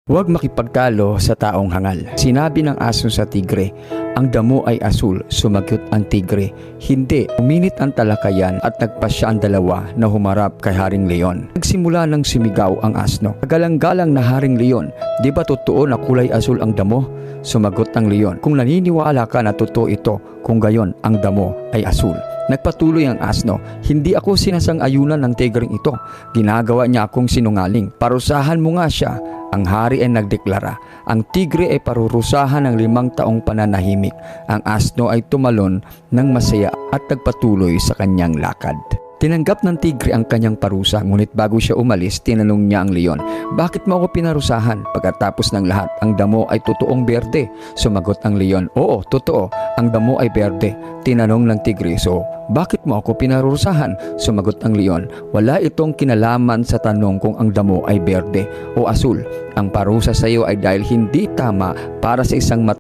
Huwag makipagtalo sa taong hangal. Sinabi ng aso sa tigre, ang damo ay asul. Sumagot ang tigre, hindi. Uminit ang talakayan at nagpasya ang dalawa na humarap kay Haring Leon. Nagsimula ng sumigaw ang asno. Galang-galang na Haring Leon, di ba totoo na kulay asul ang damo? Sumagot ang leon, kung naniniwala ka na totoo ito, kung gayon ang damo ay asul. Nagpatuloy ang asno, hindi ako sinasang-ayunan ng tigreng ito. Ginagawa niya akong sinungaling. Parusahan mo nga siya. Ang hari ay nagdeklara, ang tigre ay parurusahan ng 5 taong pananahimik. Ang asno ay tumalon ng masaya at nagpatuloy sa kanyang lakad. Tinanggap ng tigre ang kanyang parusa, ngunit bago siya umalis, tinanong niya ang leon, bakit mo ako pinarusahan? Pagkatapos ng lahat, ang damo ay totoong berde. Sumagot ang leon, oo, totoo, ang damo ay berde. Tinanong ng tigre, so bakit mo ako pinarusahan? Sumagot ang leon, wala itong kinalaman sa tanong kung ang damo ay berde o asul. Ang parusa sa iyo ay dahil hindi tama para sa isang